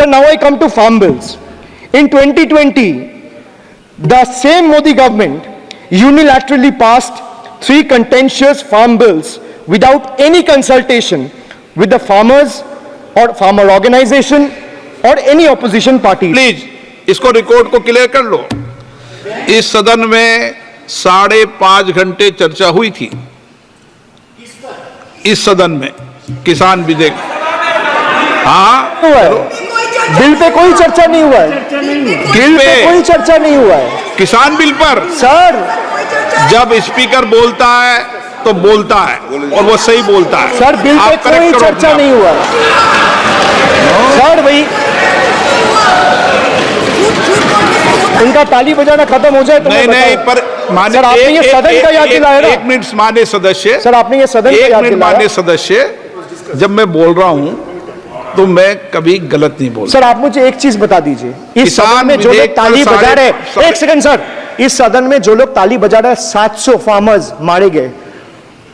Sir, now I come to farm bills. In 2020, the same Modi government unilaterally passed 3 contentious farm bills without any consultation with the farmers or farmer organization or any opposition party. Please इसको record को clear कर लो। इस सदन में 5.5 घंटे चर्चा हुई थी, इस सदन में किसान विधेयक। हाँ, बिल पे कोई चर्चा नहीं हुआ है, बिल पे कोई चर्चा नहीं हुआ है किसान बिल पर। सर, जब स्पीकर बोलता है तो बोलता है और वो सही बोलता है। सर, बिल पे कोई चर्चा नहीं हुआ है सर। भाई इनका ताली बजाना खत्म हो जाए तो नहीं, पर माननीय सर, आपने ये सदन का याद दिलाया ना। 1 मिनट माननीय सदस्य, सर, आपने ये सदन का याद दिलाया। माननीय सदस्य, जब मैं बोल रहा हूं तो मैं कभी गलत नहीं बोलता। सर, आप मुझे एक चीज बता दीजिए, इस सदन में जो लोग ताली बजा रहे, एक सेकंड सर, इस सदन में जो लोग ताली बजा रहे, 700 फार्मर्स मारे गए,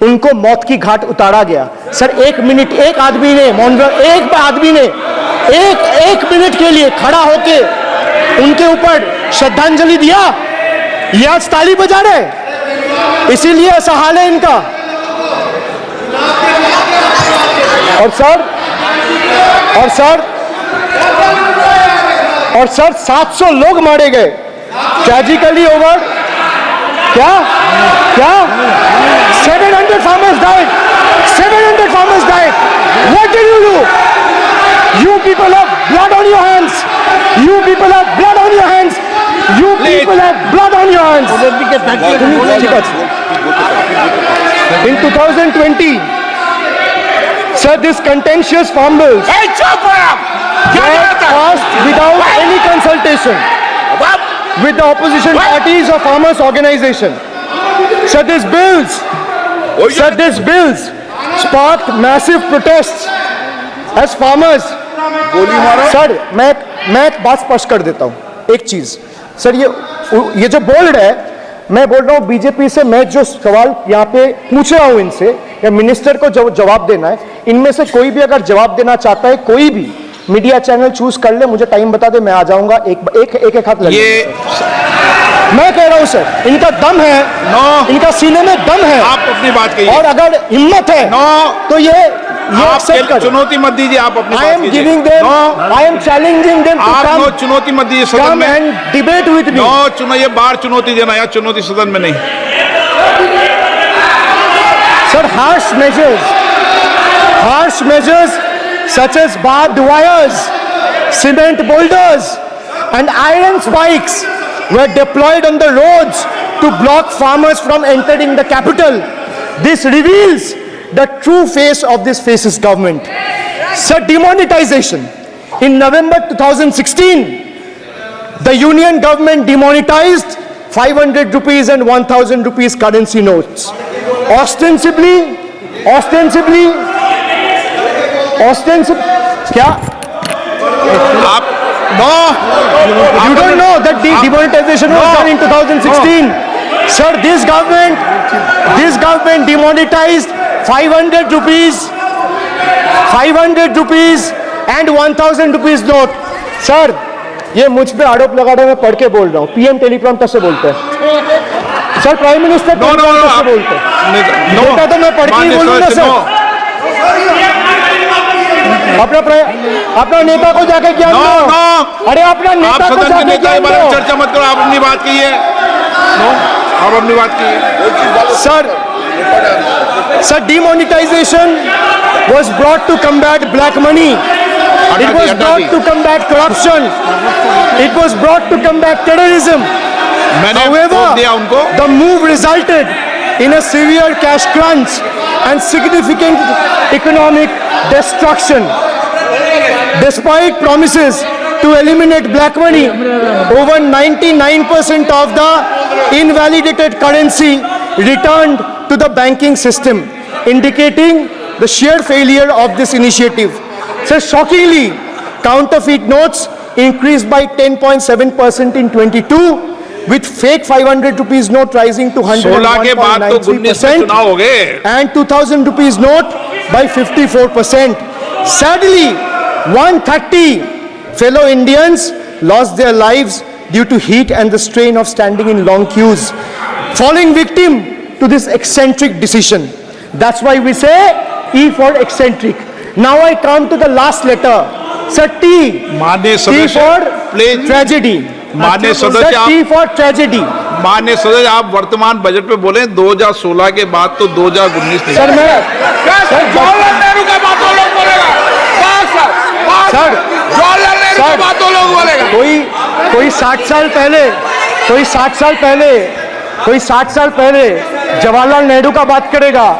उनको मौत की घाट उतारा गया। सर, 1 मिनट एक आदमी ने एक मिनट के लिए खड़ा होके उनके ऊपर श्रद्धांजलि दिया। ये आज ताली बजा रहे, इसीलिए ऐसा हाल है इनका। और सर 700 लोग मारे गए, ट्रेजिकली ओवर। क्या 700 farmers died. 700 farmers died. What did you do? You people have blood on your hands. You people have blood on your hands. You people have blood on your hands. In 2020, sir, this contentious farm bills were passed without any consultation with the opposition parties or farmers' organization. Sir, these bills sparked massive protests as farmers. Sir, मैं एक बात स्पष्ट कर देता हूं, एक चीज। Sir, ये जो बोल रहे हैं, मैं बोल रहा हूं बीजेपी से, मैं जो सवाल यहाँ पे पूछ रहा हूं इनसे, या मिनिस्टर को जो जवाब देना है, इनमें से कोई भी अगर जवाब देना चाहता है, कोई भी मीडिया चैनल चूज कर ले, मुझे टाइम बता दे, मैं आ जाऊंगा। एक हाथ लगे। मैं कह रहा हूं सर, इनका दम है, इनका सीने में दम है। आप अपनी बात कहिए, और अगर हिम्मत है तो ये चुनौती मत दीजिए। आप अपनी I am giving them, I am challenging them to come, चुनौती मत दीजिए सदन में, and debate with me. ये बार चुनौती देना, या चुनौती सदन में नहीं। Sir, harsh measures such as barbed wires, cement boulders and iron spikes were deployed on the roads to block farmers from entering the capital. This reveals the true face of this fascist government. Sir, demonetization. In November 2016, the union government demonetized 500 rupees and 1000 rupees currency notes. Ostensibly, क्या? You don't know that the demonetization was done in 2016. Sir, this government demonetized 500 rupees and 1000 rupees note. Sir, ये मुझ पे आरोप लगा रहे हैं, मैं पढ़ के बोल रहा हूँ। पीएम टेलीप्रॉम्प्टर से बोलते हैं सर, प्राइम मिनिस्टर टेलीप्रॉम्प्टर से बोलते हैं। बेटा तो मैं पढ़ के ही बोलूंगा सर। अपना नेता को जाके क्या अरे अपना नेता को जाके क्या चर्चा मत करो, आप अपनी बात कीजिए। आप अपनी बात कीजिए। Sir, demonetization was brought to combat black money. It was brought to combat corruption. It was brought to combat terrorism. However, the move resulted in a severe cash crunch and significant economic destruction. Despite promises to eliminate black money, over 99% of the invalidated currency returned to the banking system, indicating the sheer failure of this initiative. So shockingly, counterfeit notes increased by 10.7% in 22, with fake 500 rupees note rising to 101.93% and 2000 rupees note by 54%. Sadly, 130 fellow Indians lost their lives due to heat and the strain of standing in long queues, falling victim to this eccentric decision. That's why we say E for eccentric. Now I come to the last letter. Sir, T. माननीय T सदस्य for please tragedy. माननीय Sir, सदस्य T for tragedy. माननीय सदस्य आप वर्तमान budget पे बोले 2016 के बाद तो 2019 नहीं। सर मैं जवाहरलाल नेहरू का बात वो लोग बोलेगा। बस सर जवाहरलाल नेहरू का बात वो लोग बोलेगा। कोई 60 साल पहले जवाहरलाल नेहरू का बात करेगा,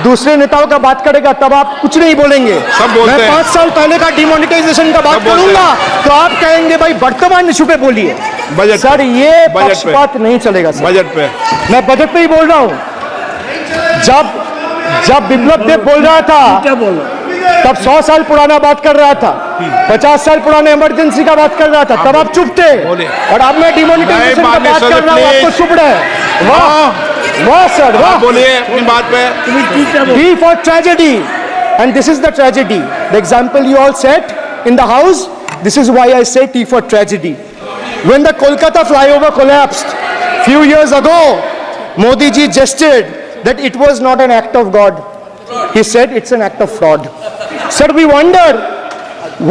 दूसरे नेताओं का बात करेगा, तब आप कुछ नहीं बोलेंगे। सब बोलते मैं हैं। 5 साल पहले का डिमोनेटाइजेशन का बात सब बोलते करूंगा तो आप कहेंगे भाई वर्तमान इशू पे बोलिए। बजट सर पे। ये बजट पे। पक्षपात नहीं चलेगा सर। बजट पे मैं बजट पे ही बोल रहा हूँ। जब बिप्लब देव बोल रहा था तब 100 साल पुराना बात कर रहा था, 50 साल पुराने इमरजेंसी का बात कर रहा था, तब आप चुप थे। बोले। और अब मैं डिमोनेटाइजेशन का माननीय बात कर रहा हूँ, सदस्य, आपको चुप रहे। वाह सर वाह। आप बोलिए अपनी बात पे। D for tragedy, and this is the tragedy. The example you all set in the house. This is why I say T for tragedy. When the Kolkata flyover collapsed few years ago, Modi ji gestured that it was not an act of God. He said it's an act of fraud. Sir, we wonder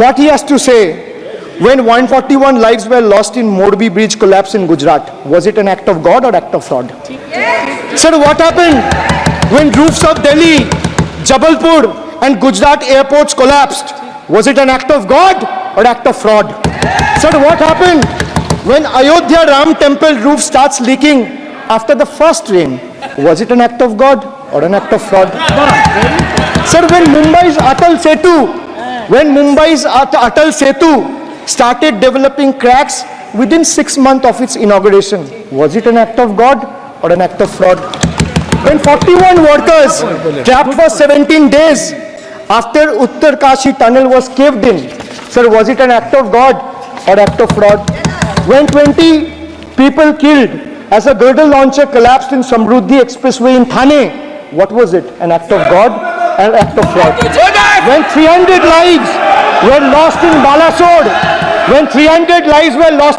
what he has to say when 141 lives were lost in Morbi bridge collapse in Gujarat. Was it an act of God or act of fraud? Sir, what happened when roofs of Delhi, Jabalpur and Gujarat airports collapsed? Was it an act of God or act of fraud? Sir, what happened when Ayodhya Ram temple roof starts leaking after the first rain? Was it an act of God or an act of fraud? Sir, when Mumbai's Atal Setu started developing cracks within 6 months of its inauguration, was it an act of God or an act of fraud? When 41 workers trapped for 17 days after Uttarkashi tunnel was caved in, sir, was it an act of God or act of fraud? When 20 people killed as a girdle launcher collapsed in Samruddhi Expressway in Thane, what was it? An act of God and act of fraud? When 300 lives were lost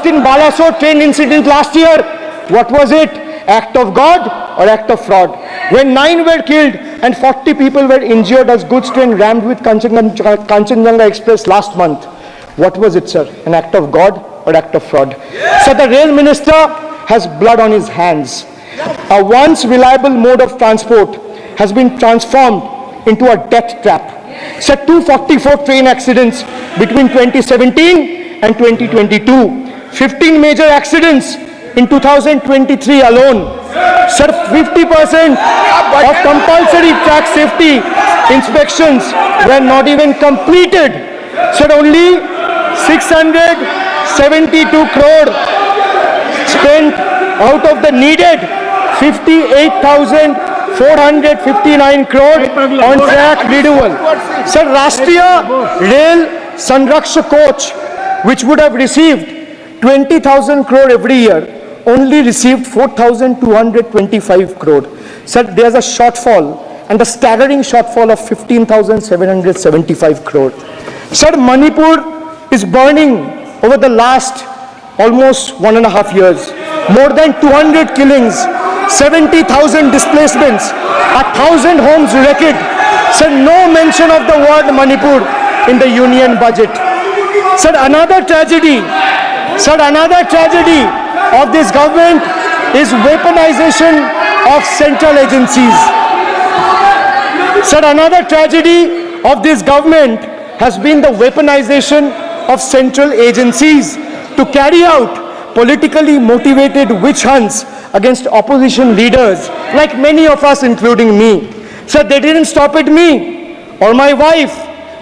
in Balasore train incident last year, what was it? Act of God or act of fraud? When 9 were killed and 40 people were injured as goods train rammed with Kanchenjunga Express last month, what was it, sir? An act of God or act of fraud? So the rail minister has blood on his hands. A once reliable mode of transport has been transformed into a death trap. So 244 train accidents between 2017 and 2022. 15 major accidents in 2023 alone. Sir, 50% of compulsory track safety inspections were not even completed. Sir, only 672 crore spent out of the needed 58,459 crore on track renewal. Sir, Rashtriya Rail Sanrakshak coach, which would have received 20,000 crore every year, only received 4,225 crore. Sir, there's a shortfall, and a staggering shortfall of 15,775 crore. Sir, Manipur is burning over the last almost 1.5 years. More than 200 killings, 70,000 displacements, 1,000 homes wrecked. Sir, no mention of the word Manipur in the union budget. Sir, another tragedy of this government is weaponization of central agencies. Sir, another tragedy of this government has been the weaponization of central agencies to carry out politically motivated witch hunts against opposition leaders, like many of us, including me. Sir, they didn't stop at me or my wife,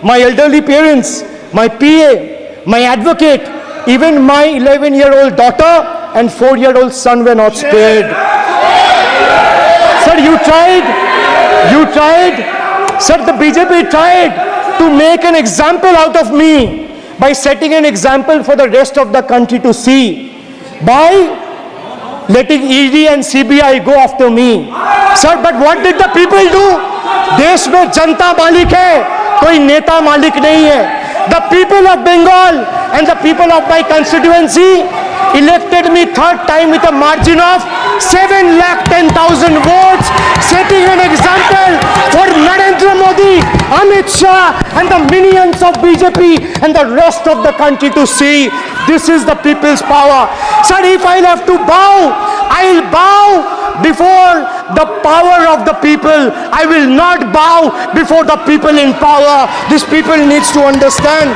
my elderly parents, my PA, my advocate, even my 11-year-old daughter and 4-year-old son were not spared. Sir, you tried. Sir, the BJP tried to make an example out of me by setting an example for the rest of the country to see by letting ED and CBI go after me. Sir, but what did the people do? देश में जनता मालिक है, कोई नेता मालिक नहीं है. The people of Bengal and the people of my constituency elected me third time with a margin of 7,10,000 votes, setting an example for Narendra Modi, Amit Shah and the minions of BJP and the rest of the country to see this is the people's power. Sir, if I'll have to bow, I'll bow before the power of the people. I will not bow before the people in power. This people needs to understand.